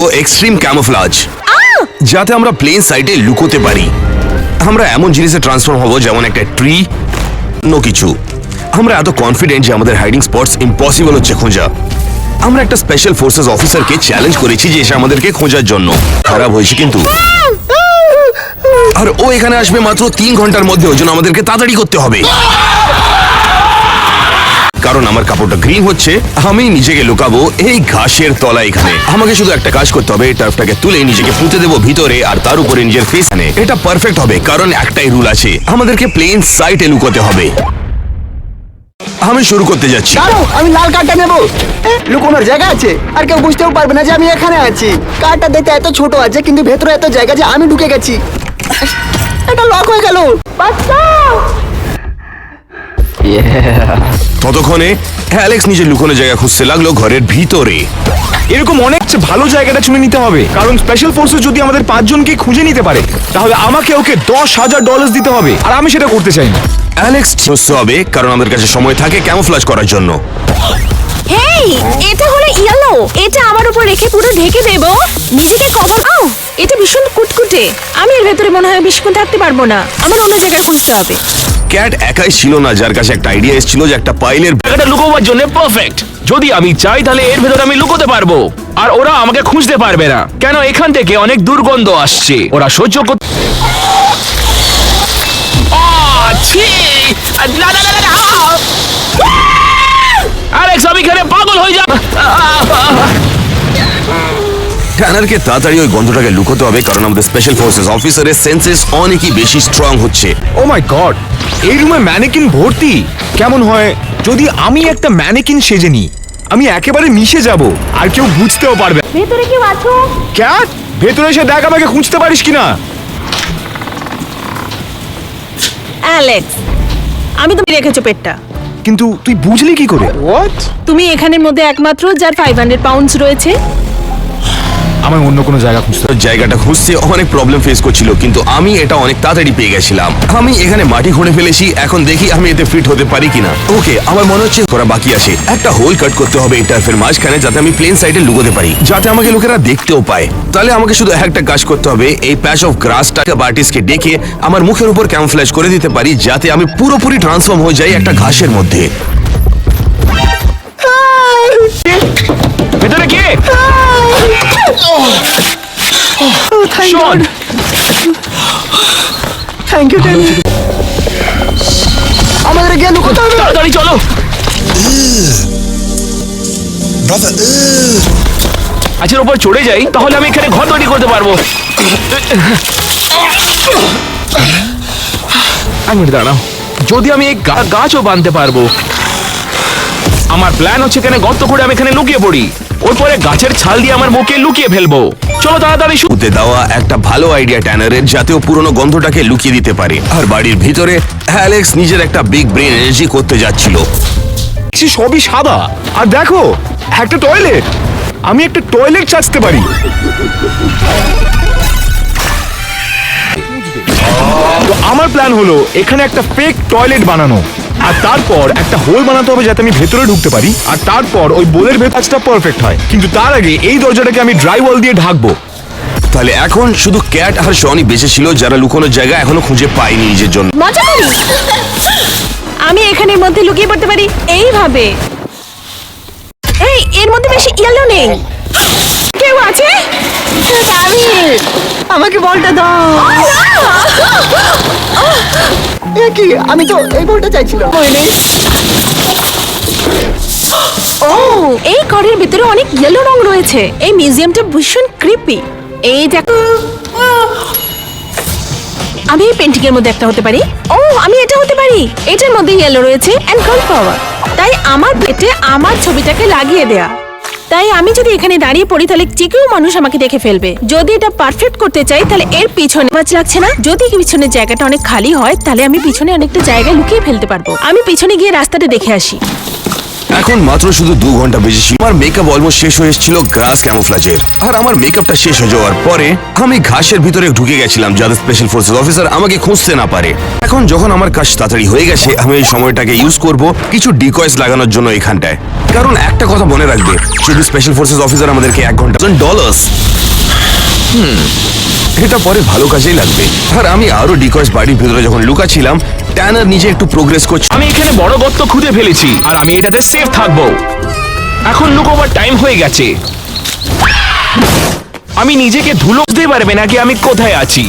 ও extreme camouflage, যাতে আমরা plane সাইডে লুকোতে পারি। আমরা এমন জিনিসে ট্রান্সফর্ম হব যেমন একটা ট্রি, নো কিছু। আমরা এত কনফিডেন্ট যে আমাদের হাইডিং স্পটস ইম্পসিবল হচ্ছে খোঁজা। আমরা একটা স্পেশাল ফোর্সেস অফিসারকে চ্যালেঞ্জ করেছি যে এসে আমাদেরকে খোঁজার জন্য। খারাপ হয়েছে কিন্তু, আর ও এখানে আসবে মাত্র 3 ঘন্টার মধ্যে। ওই জন্য আমাদেরকে তাড়াতাড়ি করতে হবে, কারণ আমার কাপড়টা গ্রিন হচ্ছে। আমি নিজেকে লুকাবো এই ঘাসের তলা এখানে। আমাকে শুধু একটা কাজ করতে হবে, টার্ফটাকে তুলে নিজেকে পুঁতে দেবো ভিতরে, আর তার উপরে নিজের ফেস আনে। এটা পারফেক্ট হবে, কারণ একটাই রুল আছে, আমাদেরকে প্লেন সাইটে লুকোতে হবে। আমি শুরু করতে যাচ্ছি। আমি লাল কার্ডটা নেবো। লুকোনোর জায়গা আছে, আর কেউ বুঝতেও পারবে না যে আমি এখানে আছি। কার্ডটা দেখতে এত ছোট আছে, কিন্তু ভেতরে এত জায়গা যে আমি ঢুকে গেছি। এটা লক হয়ে গেল। ততক্ষণে অ্যালেক্স নিজের লুকোনো জায়গা খুঁজতে লাগলো ঘরের ভিতরে। এরকম অনেক ভালো জায়গাটা চুনে নিতে হবে, কারণ স্পেশাল ফোর্সেস যদি আমাদের 5 জনকে খুঁজে নিতে পারে, তাহলে আমাকে ওকে $10,000 দিতে হবে, আর আমি সেটা করতে চাই না। অ্যালেক্স বুঝতে হবে, কারণ আমাদের কাছে সময় থাকে ক্যামোফ্লাজ করার জন্য। হেই, এটা হলো ইয়েলো। এটা আমার উপর রেখে পুরো ঢেকে দেব, নিজেকে কভার। এটা ভীষণ কুটকুটে। আমি এর ভেতরে মনে হয় বেশিক্ষণ থাকতে পারবো না। আমার অন্য জায়গায় খুঁজতে হবে। ক্যাট একাই ছিল না, যার কাছে একটা আইডিয়া এসেছিল যে একটা পাইলের জায়গাটা লুকোবার জন্য পারফেক্ট। যদি আমি চাই তাহলে এর ভেতরে আমি লুকোতে পারবো, আর ওরা আমাকে খুঁজতে পারবে না। কেন এখান থেকে অনেক দুর্গন্ধ আসছে, ওরা সহ্য করতে। অ্যালেক্স, আমি এখানে পাগল হয়ে যাব। ট্যানারকে তাড়াতাড়ি ওই গন্ধটাকে লুকোতে হবে, কারণ আমাদের স্পেশাল ফোর্সেস অফিসারের সেন্সেস অনেকই বেশি স্ট্রং হচ্ছে। ও মাই গড, এই রুমে ম্যানেকিন ভর্তি। কেমন হয় যদি আমি একটা ম্যানেকিন সেজে নিই? আমি একেবারে মিশে যাব, আর কেউ বুঝতেও পারবে না। ভেতরে কেউ আছো? ক্যাট, ভেতরে এসে দেখ আমাকে খুঁজতে পারিস কিনা। অ্যালেক্স, আমি তুমি রেখেছো পেটটা, কিন্তু তুই বুঝলি কি করে? তুমি এখানের মধ্যে একমাত্র যার 500 পাউন্ডস রয়েছে। আমার অন্য কোনো জায়গা খুঁজতে হবে। জায়গাটা খুঁজতে অনেক প্রবলেম ফেস করছিল, কিন্তু আমি এটা অনেক তাড়াতাড়ি পেয়ে গেছিলাম। আমি এখানে মাটি খুঁড়ে ফেলেছি, এখন দেখি আমি এতে ফিট হতে পারি কিনা। ওকে, আমার মনে হচ্ছে করা বাকি আছে। একটা হোল কাট করতে হবে এই টার্ফের মাঝখানে, যাতে আমি প্লেন সাইডে লুকোতে পারি, যাতে আমাকে লোকেরা দেখতেও পায়। তাহলে আমাকে শুধু একটা কাজ করতে হবে, এই প্যাচ অফ গ্রাসটাকে আর্টিস্টকে ডেকে আমার মুখের উপর ক্যামোফ্লেজ করে দিতে পারি, যাতে আমি পুরোপুরি ট্রান্সফর্ম হয়ে যাই একটা ঘাসের মধ্যে। ভেতরে কে? শোন, থ্যাংক ইউ ড্যানি। আমাদের গিয়ে লুকোতে হবে। তাড়াতাড়ি চলো। গাছের উপর চড়ে যাই, তাহলে আমি এখানে ঘর তৈরি করতে পারবো। আমি দাঁড়াও, যদি আমি এই গাছও বাঁধতে পারবো। আমার প্ল্যান হচ্ছে এখানে গর্ত করে আমি এখানে লুকিয়ে পড়ি, ওর পরে গাছের ছাল দিয়ে আমার মুখে লুকিয়ে ফেলবো। চলো তাড়াতাড়ি। শুতে দেওয়া একটা ভালো আইডিয়া ট্যানারের, যাতেও পুরনো গন্ধটাকে লুকিয়ে দিতে পারে। আর বাড়ির ভিতরে অ্যালেক্স নিজের একটা বিগ ব্রেন এনার্জি করতে যাচ্ছিল। সবই সাদা, আর দেখো একটা টয়লেট। আমি একটা টয়লেট সাজতে পারি। তো আমার প্ল্যান হলো এখানে একটা ফেক টয়লেট বানানো, আর তারপর একটা হোল বানাতে হবে যাতে আমি ভেতরে ঢুকতে পারি, আর তারপর ওই বোলের ভেতরটা পারফেক্ট হয়। কিন্তু তার আগে এই দরজাটাকে আমি ড্রাই ওয়াল দিয়ে ঢাকবো। তাহলে এখন শুধু ক্যাট আর শনি বেঁচে ছিল, যারা লুকোনোর জায়গা এখনো খুঁজে পায়নি নিজের জন্য। মজা করি, আমি এখানের মধ্যে লুকিয়ে পড়তে পারি এইভাবে। এই, এর মধ্যে বেশি ইয়েলো নেই। কেউ আছে? আমাকে বলটা দাও। কি, আমি তো এই বলটা চাইছিলাম। ও, এই ঘরের ভিতরে অনেক ইয়েলো রং রয়েছে। এই মিউজিয়ামটা ভীষণ ক্রিপি। এই দেখো, আমি এই পেন্টিং এর মধ্যে একটা হতে পারি। ও, আমি এটা হতে পারি। এটার মধ্যে ইয়েলো রয়েছে এন্ড গোল্ড পাওয়ার। তাই আমার পেটে আমার ছবিটাকে লাগিয়ে দেয়া। তাই আমি যদি এখানে দাঁড়িয়ে পড়ি, তাহলে যে কেউ মানুষ আমাকে দেখে ফেলবে। যদি এটা পারফেক্ট করতে চাই, তাহলে এর পিছনে মাছ লাগছে না। যদি পিছনের জায়গাটা অনেক খালি হয়, তাহলে আমি পিছনে অনেকটা জায়গায় লুকিয়ে ফেলতে পারবো। আমি পিছনে গিয়ে রাস্তাটা দেখে আসি। এখন মাত্র শুধু 2 ঘন্টা বেজেছিল। আমার মেকআপ অলমোস্ট শেষ হয়ে এসেছিল গ্রাস ক্যামোফ্লাজের, আর আমার মেকআপটা শেষ হয়ে যাওয়ার পরে আমি ঘাসের ভিতরে ঢুকে গেছিলাম, যাতে স্পেশাল ফোর্সেস অফিসার আমাকে খুঁজতে না পারে। এখন যখন আমার কাজ তাড়াতাড়ি হয়ে গেছে, আমি এই সময়টাকে ইউজ করব কিছু ডিকয়েস লাগানোর জন্য এখানটায়। কারণ একটা কথা মনে রাখবে, যদি স্পেশাল ফোর্সেস অফিসার আমাদেরকে $1 ঘন্টা $1 এটা পরে ভালো কাজেই লাগবে। আর আমি আরো ডিকয়েস বাড়ির ভিতরে যখন লুকাচ্ছিলাম, ট্যানার নিজে একটু প্রোগ্রেস করছে। আমি এখানে বড় গর্ত খুঁজে ফেলেছি আর আমি এটাতে সেফ থাকবো। এখন লুকোবার টাইম হয়ে গেছে। আমি নিজেকে ধুলো বুঝতে পারবে নাকি আমি কোথায় আছি।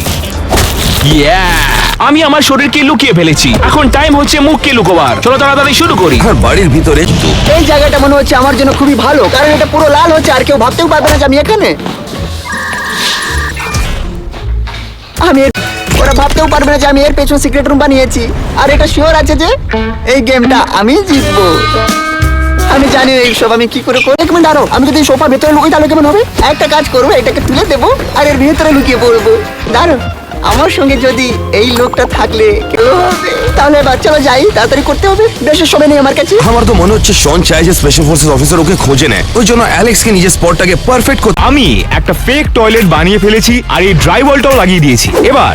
আমি আমার শরীরকে লুকিয়ে ফেলেছি। এখন টাইম হচ্ছে মুখকে লুকোবার। চলো তাড়াতাড়ি শুরু করি। আর বাড়ির ভিতরে এই জায়গাটা মনে হচ্ছে আমার জন্য খুবই ভালো, কারণ এটা পুরো লাল হচ্ছে আর কেউ ভাবতেও পারবে না যে আমি এখানে। ওরা ভাবতেও পারবে না যে আমি এর পেছনে সিক্রেট রুম বানিয়েছি। আর এটা শিওর আছে যে এই গেমটা আমি জিতবো। আমি জানি না এইসব আমি কি করে করবো। এক মিনিট আরো, আমি যদি সোফার ভেতরে লুকিয়ে তাহলে কেমন হবে? একটা কাজ করবো, এটাকে তুলে দেবো আর এর ভেতরে লুকিয়ে পড়বো। দাঁড়ো, আমার সঙ্গে যদি এই লোকটা থাকলে কেউ হবে। তাহলে এবার চলো যাই, তাড়াতাড়ি করতে হবে, বেশি সময় নেই আমার কাছে। আমার তো মনে হচ্ছে শন চায় যে স্পেশাল ফোর্সেস অফিসার ওকে খোঁজে নেয়, ওই জন্য অ্যালেক্সকে নিজের স্পটটাকে পারফেক্ট করতে। আমি একটা ফেক টয়লেট বানিয়ে ফেলেছি আর এই ড্রাই ওয়ালটাও লাগিয়ে দিয়েছি। এবার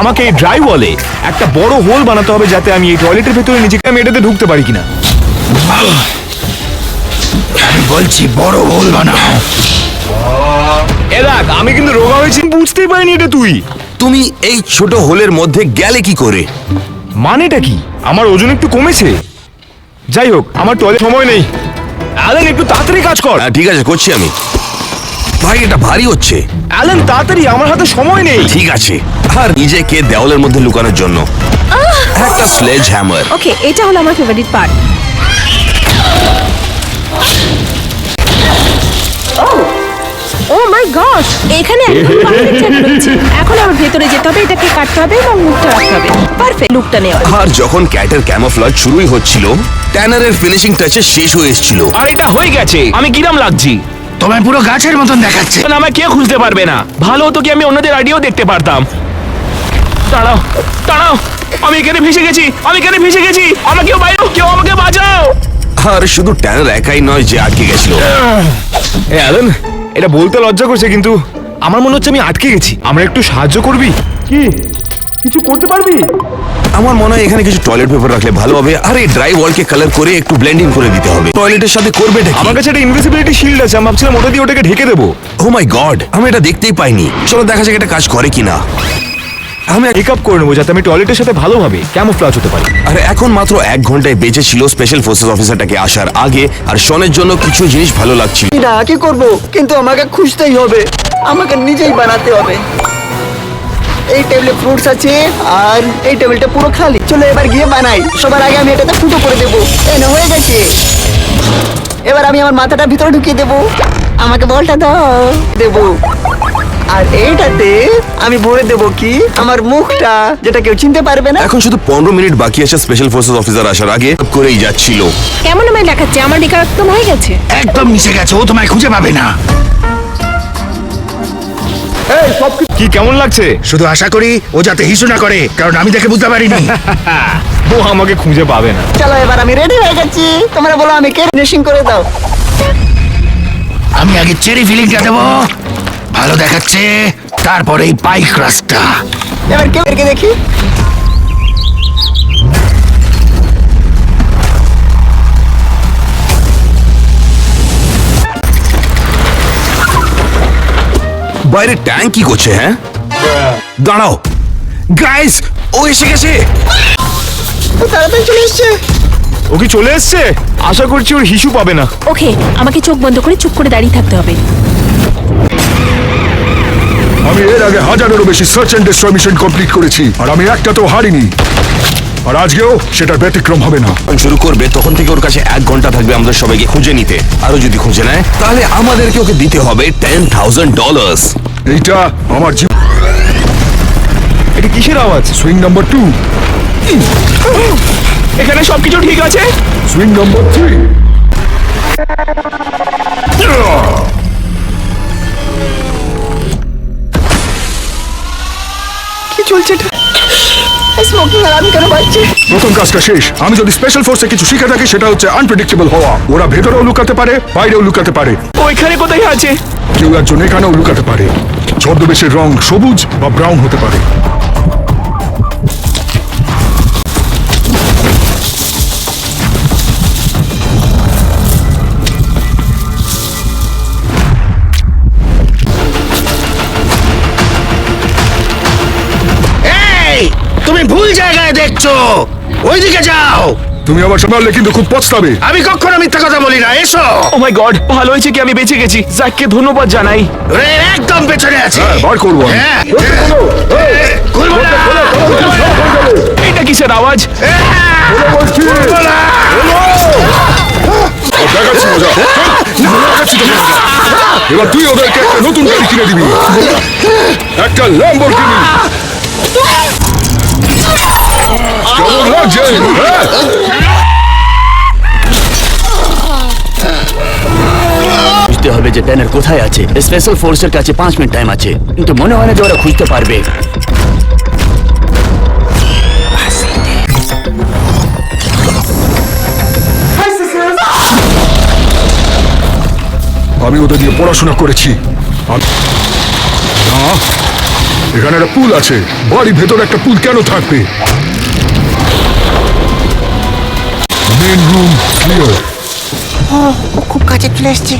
আমাকে এই ড্রাই ওয়ালে একটা বড় হোল বানাতে হবে, যাতে আমি এই টয়লেটের ভেতরে নিজেকে আমি এটাতে ঢুকতে পারি কিনা। আমি বলছি বড় হোল বানাও। এ দেখ, আমি কিন্তু রোগা হয়েছি, বুঝতেই পারিনি এটা তুই। তুমি এই ছোট হোলের মধ্যে গেলে কি করে? মানেটা কি? আমার ওজন একটু কমেছে। যাই হোক, আমার টয়লেট সময় নেই। অ্যালেন, একটু তাড়াতাড়ি কাজ কর। হ্যাঁ ঠিক আছে, করছি আমি। ভাই এটা ভারী হচ্ছে। অ্যালেন তাড়াতাড়ি, আমার হাতে সময় নেই। ঠিক আছে। আর নিজেকে দেওয়ালের মধ্যে লুকানোর জন্য একটা স্লেজ হ্যামার। ওকে, এটা হলো আমার ফেভারিট পার্ট। ও মাই গড, এখানে একদম পারফেক্ট জায়গা রয়েছে। এখন আমার ভেতরে যেতে হবে, এটাকে কাটতে হবে এবং মুখটা রাখতে হবে। পারফেক্ট লুকটা নেওয়া। আর যখন ক্যাটের ক্যামোফ্লাজ শুরুই হচ্ছিল, ট্যানারের ফিনিশিং টাচে শেষ হয়ে এসেছিল। আর এটা হয়ে গেছে। আমি কিরম লাগছি? তোমায় পুরো গাছের মতন দেখাচ্ছে। কারণ আমায় কেউ খুঁজতে পারবে না। ভালো হতো কি আমি অন্যদের আইডিও দেখতে পারতাম। দাঁড়াও দাঁড়াও, আমি এখানে ভেসে গেছি। আমাকে বাইরে, কেউ আমাকে বাঁচাও। আর শুধু ট্যানার একাই নয় যে আটকে গেছিল। এ অ্যালেন, এটা বলতে লজ্জা করছে, কিন্তু আমার মনে হচ্ছে আমি আটকে গেছি। আমরা একটু সাহায্য করবি কি? কিছু করতে পারবি? আমার মনে হয় এখানে কিছু টয়লেট পেপার রাখলে ভালো হবে। আর এই ড্রাই ওয়ালকে কালার করে একটু ব্লেন্ডিং করে দিতে হবে। টয়লেটের সাথে করবে এটা কি? আমার কাছে একটা ইনভিজিবিলিটি শিল্ড আছে, আমি ভাবছিলাম ওটা দিয়ে ওটাকে ঢেকে দেবো। ও মাই গড, আমি এটা দেখতেই পাইনি। চলো দেখা যাক এটা কাজ করে কিনা। আমি মেকআপ করে নেবো যাতে আমি টয়লেটের সাথে ভালোভাবে ক্যামোফ্লাজ হতে পারি। আর এখন মাত্র 1 ঘন্টায় বেঁচে ছিল স্পেশাল ফোর্সেস অফিসারটাকে আসার আগে। আর শনের জন্য কিছু জিনিস ভালো লাগছিল। না, কি করবো? কিন্তু আমাকে খুঁজতেই হবে, আমাকে নিজেই বানাতে হবে। এই টেবিলে ফ্রুটস আছে আর এই টেবিলটা পুরো খালি। চলো এবার গিয়ে বানাই। সবার আগে আমি এটাতে ফুটো করে দেবো। এই না, হয়ে গেছে। এবার আমি আমার মাথাটা ভিতরে ঢুকিয়ে দেবো। আমাকে বলটা দাও, দেবো। আর এইটাতে আমি ভরে দেবো কি আমার মুখটা, যেটা কেউ চিনতে পারবে না। এখন শুধু 15 মিনিট বাকি আছে স্পেশাল ফোর্সেস অফিসার আসার আগে। করেই যাচ্ছিল। কেমন আমায় দেখাচ্ছে? আমার মেকআপ একদম হয়ে গেছে। একদম মিশে গেছে, ও তোমায় খুঁজে পাবে না। কি কেমন লাগছে? শুধু আশা করি ও যাতে হিসু না করে, কারণ আমি দেখে বুঝতে পারিনি। ও আমাকে খুঁজে পাবে না। চলো এবার আমি রেডি হয়ে গেছি। তোমরা বলো আমি কে, ফিনিশিং করে দাও। আমি আগে চেরি ফিলিংটা দেবো, ভালো দেখাচ্ছে। তারপরে এই পাই ক্রাস্টটা। এবার কেউ দেখি। বাইরে ট্যাঙ্ক কি করছে? হ্যাঁ দাঁড়াও গাইস, ও এসে গেছে। ও তাড়াতাড়ি চলে এসছে। ও কি চলে এসছে? আশা করছি ওর হিসু পাবে না। ওকে, আমাকে চোখ বন্ধ করে চুপ করে দাঁড়িয়ে থাকতে হবে। আমি এর আগে 1000-এরও বেশি search and destroy mission complete করেছি, আর আমি একটাতেও হারিনি। আর আজকেও সেটার ব্যতিক্রম হবে না। যখন শুরু করবে তখন থেকে ওর কাছে 1 ঘন্টা থাকবে আমাদের সবাইকে খুঁজে নিতে। আরো যদি খুঁজে নেয় তাহলে আমাদেরকে ওকে দিতে হবে $10,000। এইটা আমার জীবন। এটা কিসের আওয়াজ? সুইং নাম্বার 2, এখানে সবকিছু ঠিক আছে। Swing number 3। কি চলছে এটা? স্মোকিং অ্যালার্ম কেন বাজছে? প্রথম কাজটা শেষ। আমি যদি স্পেশাল ফোর্সে কিছু শিখে থাকি সেটা হচ্ছে আনপ্রেডিক্টেবল হওয়া। ওরা ভেতরেও লুকাতে পারে, বাইরেও লুকাতে পারে। ও এখানে কোথায় আছে? কেউ একজন এখানেও লুকাতে পারে। ছদ্মবেশের রং সবুজ বা ব্রাউন হতে পারে। ভুল জায়গায় দেখছো, ওইদিকে যাও। তুমি আমার সামনে কিন্তু খুব পস্তাবে। আমি কখনো মিথ্যা কথা বলি না, এসো। ও মাই গড, ভালো হয়েছে কি আমি বেঁচে গেছি। জ্যাককে ধন্যবাদ জানাই। রে একদম পেছনে আছে। হ্যাঁ, বার করবো আমি। হ্যাঁ, খুলবো না। এটা কিসের আওয়াজ? খুলবো না। দেখাচ্ছি মজা। দেখাচ্ছি তোকে মজা। এবার তুই ওদেরকে একটা নতুন গাড়ি কিনে দিবি, একটা ল্যাম্বরগিনি। কেমন লাগছে? হ্যাঁ? বুঝতে হবে যে ট্যানার কোথায় আছে। স্পেশাল ফোর্সের কাছে 5 মিনিট টাইম আছে, কিন্তু মনে হয় না যে ওরা খুঁজতে পারবে। আমি ওদের দিয়ে পড়াশোনা করেছি। না, এখানে একটা পুল আছে। বাড়ির ভেতরে একটা পুল কেন থাকবে? Main room clear. খুব কাছে চলে এসছে।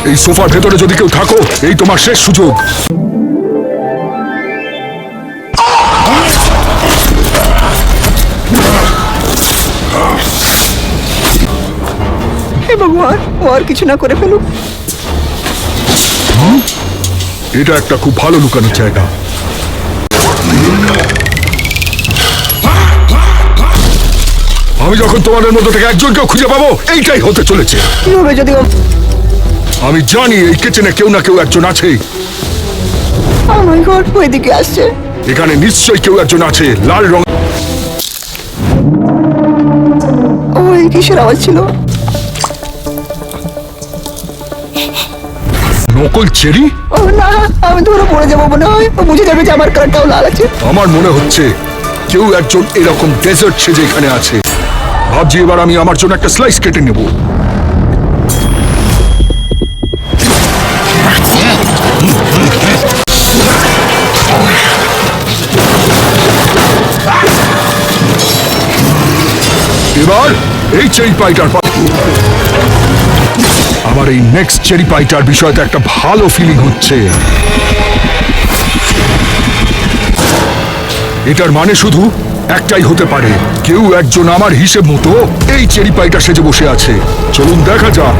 এই সোফার ভেতরে যদি কেউ থাকো, এই তোমার শেষ সুযোগ। হে ভগবান, ও আর কিছু না করে ফেলুক। এটা একটা খুব ভালো লুকানোর জায়গা। আমি যখন তোমাদের মধ্যে থেকে একজনকেও খুঁজে পাবো, এইটাই হতে চলেছে। কি হবে যদি আমি জানি এই কিচেনে কেউ না কেউ একজন আছে। ও মাই গড, ওইদিকে আসছে। এখানে নিশ্চয়ই কেউ একজন আছে। লাল রং। ও, এই কিসের আওয়াজ ছিল? নকল চেরি। ও না, আমি ধরে পড়ে যাবো মনে হয়। ও বুঝে যাবে যে আমার কালারটাও লাল আছে। আমার মনে হচ্ছে কেউ একজন এরকম ডেজার্ট সেজে এখানে আছে। ভাবছি এবার আমি আমার জন্য একটা স্লাইস কেটে নেব। এবার এই চেরি পাইটার আমার এই নেক্সট চেরি পাইটার বিষয়টা একটা ভালো ফিলিং হচ্ছে। এটার মানে শুধু একটাই হতে পারে, কেউ একজন আমার হিসেব মতো এই চেরি পাইটা সেজে বসে আছে। চলুন দেখা যাক।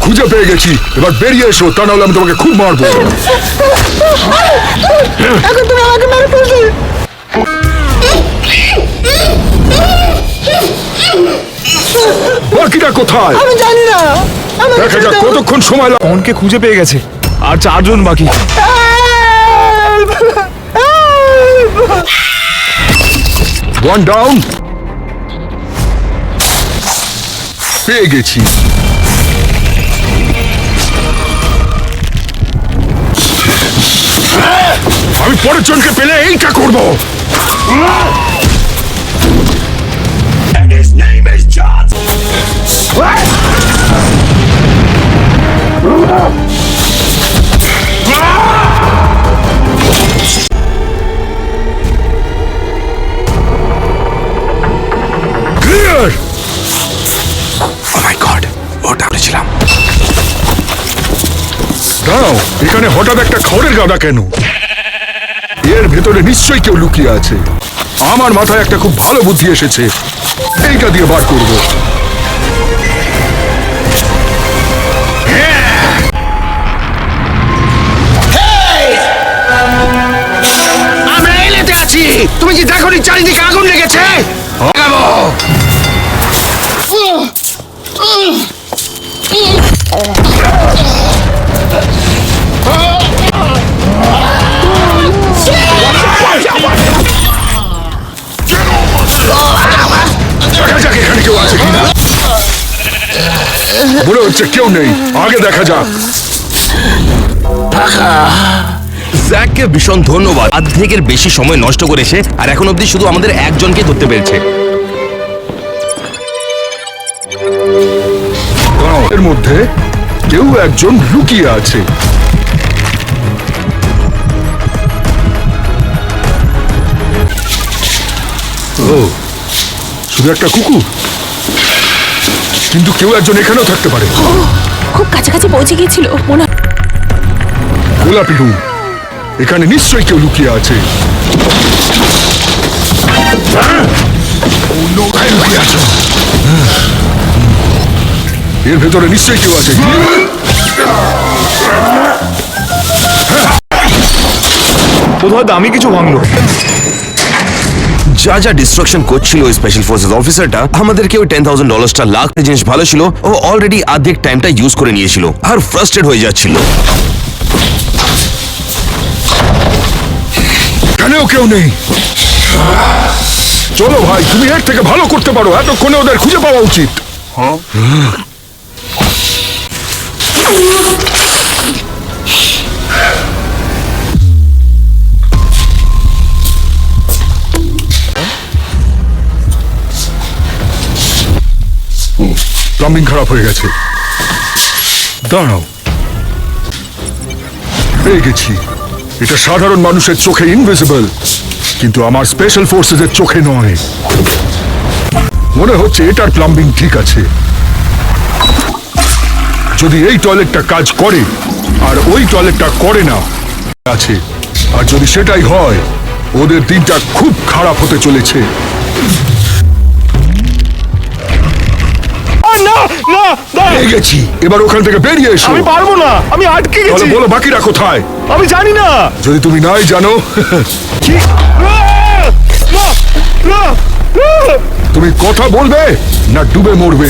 খুঁজে পেয়ে গেছি, এবার বেরিয়ে এসো, তা নাহলে আমি তোমাকে খুব মারবো। এখন তুমি আমাকে মেরে ফেলবে। বাকিটা কোথায়? আমি জানি না। আমাকে দেখা যাক ছেড়ে দাও। কতক্ষণ সময় লাগে। অনকে খুঁজে পেয়ে গেছে, আর 4 জন বাকি। Help! Help! One down. পেয়ে গেছি। আমি পরের জনকে পেলে এইটা করবো। ক্লিয়ার। ও মাই গড, ওটা বলেছিলাম। দাঁড়াও, এখানে হঠাৎ একটা খড়ের গাদা কেন? এর ভেতরে নিশ্চয়ই কেউ লুকিয়ে আছে। আমার মাথায় একটা খুব ভালো বুদ্ধি এসেছে, এইটা দিয়ে বার করব। আমরা এলেতে আছি। তুমি কি দেখো নি চারিদিকে আগুন লেগেছে? লাগাবো। দেখা যাক এখানে কেউ আছে কিনা। মনে হচ্ছে কেউ নেই, আগে দেখা যাক। জ্যাককে ভীষণ ধন্যবাদ। অর্ধেকের বেশি সময় নষ্ট করেছে আর এখন অবধি শুধু আমাদের একজনকে ধরতে পেরেছে। এর মধ্যে কেউ একজন লুকিয়ে আছে। ও, শুধু একটা কুকুর, কিন্তু কেউ একজন এখানেও থাকতে পারে। খুব কাছাকাছি পৌঁছে গিয়েছিল মনে হয়। গোলাপি রুম, এখানে নিশ্চয়ই কেউ লুকিয়ে আছে। কোথায় লুকিয়ে আছো? এর ভেতরে নিশ্চয়ই কেউ আছে। বোধহয় দামি কিছু ভাঙলো। যা যা ডিস্ট্রাকশন করছিল ওই স্পেশাল ফোর্সেস অফিসারটা, আমাদেরকে ওই $10,000 লাখ জিনিস ভালো ছিল, ও অলরেডি অর্ধেক টাইমটা ইউজ করে নিয়েছিল আর ফ্রাস্ট্রেট হয়ে যাচ্ছিল। এখানেও কেউ নেই। চলো ভাই, তুমি এর থেকে ভালো করতে পারো। এতক্ষণে ওদের খুঁজে পাওয়া উচিত। প্লাম্বিং খারাপ হয়ে গেছে। দাঁড়াও, পেয়ে গেছি। এটা সাধারণ মানুষের চোখে ইনভিজিবল, কিন্তু আমার স্পেশাল ফোর্সেস এর চোখে নয়। মনে হচ্ছে এটার প্লাম্বিং ঠিক আছে। যদি এই টয়লেটটা কাজ করে আর ওই টয়লেটটা করে না আছে, আর যদি সেটাই হয়, ওদের দিনটা খুব খারাপ হতে চলেছে। না না না, পেয়ে গেছি। এবার ওখান থেকে বেরিয়ে এসো। আমি পারবো না, আমি আটকে বলো গেছি। বলো, বাকিরা কোথায়? আমি জানি না। যদি তুমি নাই জানো, কি? না, না, না। তুমি কথা বলবে না ডুবে মরবে?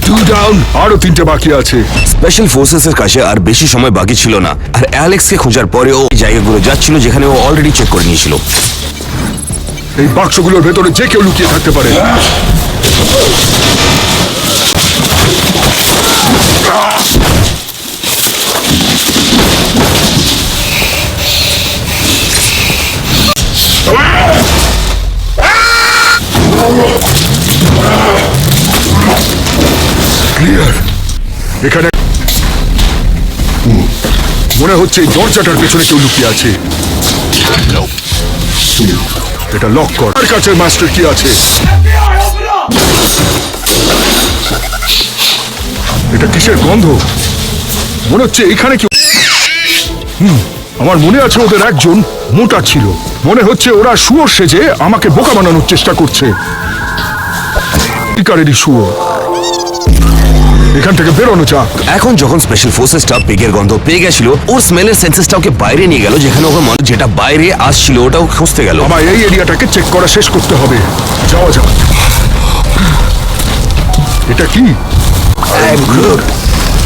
টু ডাউন, আরো 3টে বাকি আছে। স্পেশাল ফোর্সেস এর কাছে আর বেশি সময় বাকি ছিল না, আর অ্যালেক্সকে খোঁজার পরে ও এই জায়গাগুলো যাচ্ছিল যেখানে ও অলরেডি চেক করে নিয়েছিল। এই বাক্সগুলোর ভেতরে যে কেউ লুকিয়ে থাকতে পারে। ক্লিয়ার। এখানে মনে হচ্ছে এই দরজাটার পেছনে কেউ লুকিয়ে আছে। এটা লক কর। আর কাছে মাস্টার কি আছে? এটা কিসের গন্ধ? মনে হচ্ছে এখানে কেউ। আমার মনে আছে ওদের একজন মোটা ছিল। মনে হচ্ছে ওরা শুয়োর সেজে আমাকে বোকা বানানোর চেষ্টা করছে। শিকারেরই শুয়োর। এখান থেকে বেরোনো যাক। এখন যখন স্পেশাল ফোর্সেসটা পেগের গন্ধ পেয়ে গেছিল, ওর স্মেলের সেন্সেসটা ওকে বাইরে নিয়ে গেল, যেখানে ওকে মনে যেটা বাইরে আসছিল ওটাও খুঁজতে গেল। আমার এই এরিয়াটাকে চেক করা শেষ করতে হবে। যাওয়া যাক। এটা কি?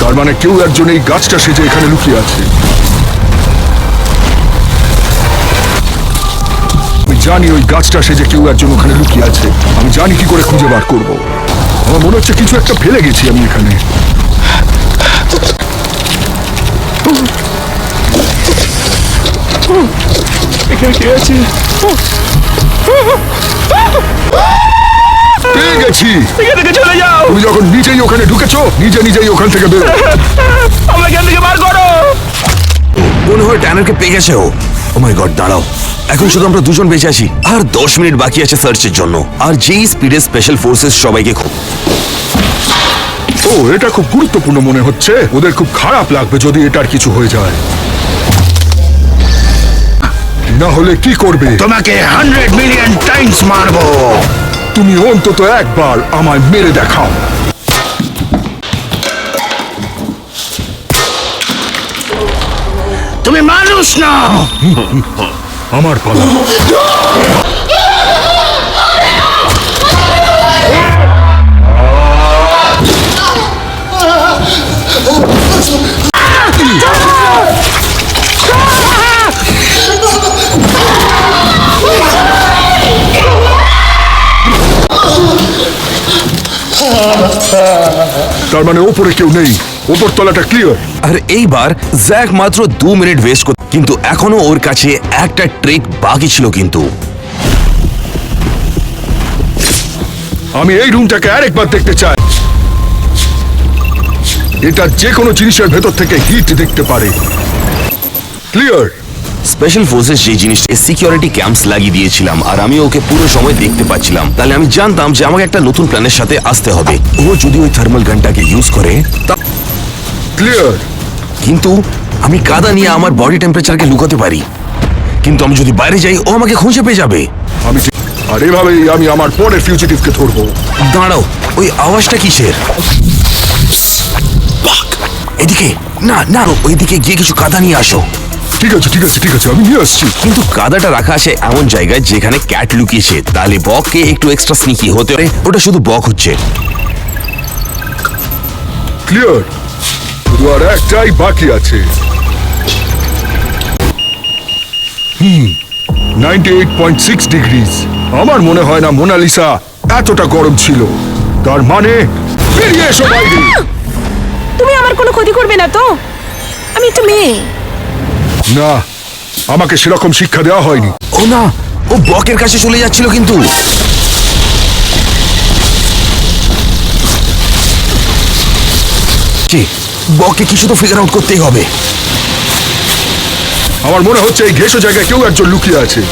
তার মানে কেউ একজন এই গাছটা সেজে এখানে লুকিয়ে আছে। আমি জানি ওই গাছটা সেজে কেউ একজন ওখানে লুকিয়ে আছে। আমি জানি কি করে খুঁজে বার করব। আমার মনে হচ্ছে কিছু একটা ফেলে গেছি আমি এখানে। এখানে কে আছে? পেয়ে গেছি। এখান থেকে চলে যাও। তুমি যখন নিজেই ওখানে ঢুকেছো, নিজে নিজেই ওখান থেকে বেরো। আমাকে এখান থেকে বার করো। মনে হয় ট্যানারকে পেয়ে গেছে ও। ও মাই গড, দাঁড়াও, এখন শুধু আমরা দুজন বেঁচে আছি, আর 10 মিনিট বাকি আছে সার্চের জন্য। আর যেই স্পিডে স্পেশাল ফোর্সেস সবাইকে ও, এটা খুব গুরুত্বপূর্ণ মনে হচ্ছে। ওদের খুব খারাপ লাগবে যদি এটার কিছু হয়ে যায়। না হলে কি করবে? তোমাকে 100 মিলিয়ন টাইমস মারবো। তুমি অন্তত একবার আমায় মেরে দেখাও। তুমি মানুষ না। আমার পালা। তার মানে ওপরে কেউ নেই। ওপর তলাটা ক্লিয়ার। আর এইবার জ্যাক মাত্র 2 মিনিট ওয়েস্ট করত, কিন্তু এখনো ওর কাছে একটা ট্রিক বাকি ছিল। কিন্তু আমি এই রুমটাকে আরেকবার দেখতে চাই। এটা যে কোনো জিনিসের ভেতর থেকে হিট দেখতে পারে। ক্লিয়ার। স্পেশাল ফোর্সেস যে জিনিসটা সিকিউরিটি ক্যাম্পস লাগিয়ে দিয়েছিলাম আর আমি ওকে পুরো সময় দেখতে পাচ্ছিলাম, তাহলে আমি জানতাম যে আমাকে একটা নতুন প্ল্যানের সাথে আসতে হবে। ও যদি ওই থার্মাল গানটাকে ইউজ করে ক্লিয়ার। কিন্তু আমি কাদা নিয়ে আমার বডি টেম্পারেচারকে লুকাতে পারি, কিন্তু আমি যদি বাইরে যাই ও আমাকে খুঁজে পেয়ে যাবে। আমি আর এভাবেই আমি আমার পরের ফিউজিটিভকে ধরবো। দাঁড়াও, ওই আওয়াজটা কিসের? এদিকে না না, ওইদিকে গিয়ে কিছু কাদা নিয়ে আসো। ঠিক আছে ঠিক আছে ঠিক আছে, আমি নিয়ে আসছি। কিন্তু কাদাটা রাখা আছে এমন জায়গায় যেখানে ক্যাট লুকিয়েছে, তাহলে বককে একটু এক্সট্রা স্নিকি হতে পারে। ওটা শুধু বক হচ্ছে। ক্লিয়ার, শুধু আর একটাই বাকি আছে। 98.6 ডিগ্রিজ। আমার মনে হয় না মোনালিসা এতটা গরম ছিল। তার মানে বেরিয়ে এসো বাইরে। তুমি আমার কোনো ক্ষতি করবে না তো? আমি একটা মেয়ে। না, আমাকে সেরকম শিক্ষা দেওয়া হয়নি। ও না, ও বকের কাছে চলে যাচ্ছিল কিন্তু। বককে কিছু তো ফিগার আউট করতেই হবে। আমার মনে হচ্ছে এই ঘেঁষো জায়গায় কেউ একজন লুকিয়ে আছে।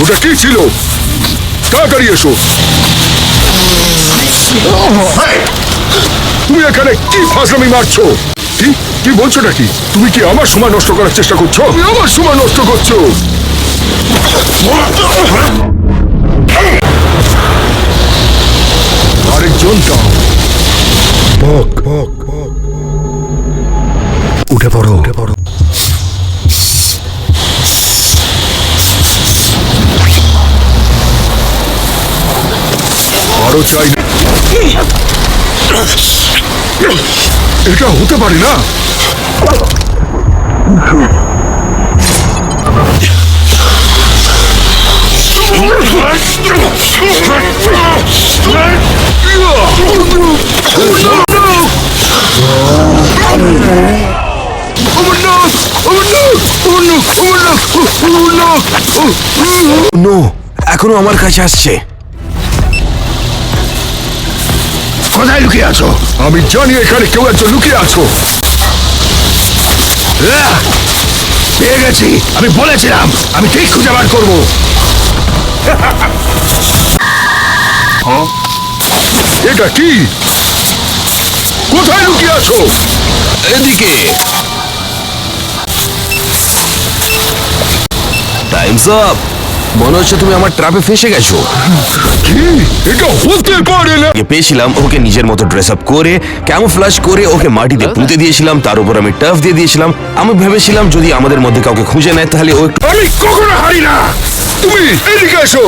ওটা কি ছিল? তাড়াতাড়ি এসো। তুমি এখানে কি ফাজলামি মারছো? কি কি বলছো নাকি? তুমি কি আমার সময় নষ্ট করার চেষ্টা করছো? তুমি আমার সময় নষ্ট করছো। আরেকজনটা উঠে পড়ো, উঠে পড়ো। আরো চাই না। এটা হতে পারে না। নো, এখনো আমার কাছে আসছে। কোথায় লুকিয়ে আছো? আমি জানি এখানে কেউ একজন লুকিয়ে আছো। পেয়ে গেছি, আমি বলেছিলাম আমি ঠিক খুঁজে বার করবো। এটা কি? কোথায় লুকিয়ে আছো? এদিকে। Times up. মনে হচ্ছে তুমি আমার ট্র্যাপে ফেসে গেছো। কি? এটা হতে পারে না। পেয়েছিলাম ওকে নিজের মতো ড্রেস আপ করে, ক্যামোফ্লাজ করে ওকে মাটিতে পুঁতে দিয়েছিলাম, তার উপর আমি টাফ দিয়ে দিয়েছিলাম। আমি ভেবেছিলাম যদি আমাদের মধ্যে কাউকে খুঁজে নেয় তাহলে ও একটু আমি কখনো হারি না। তুমি এদিকে এসো।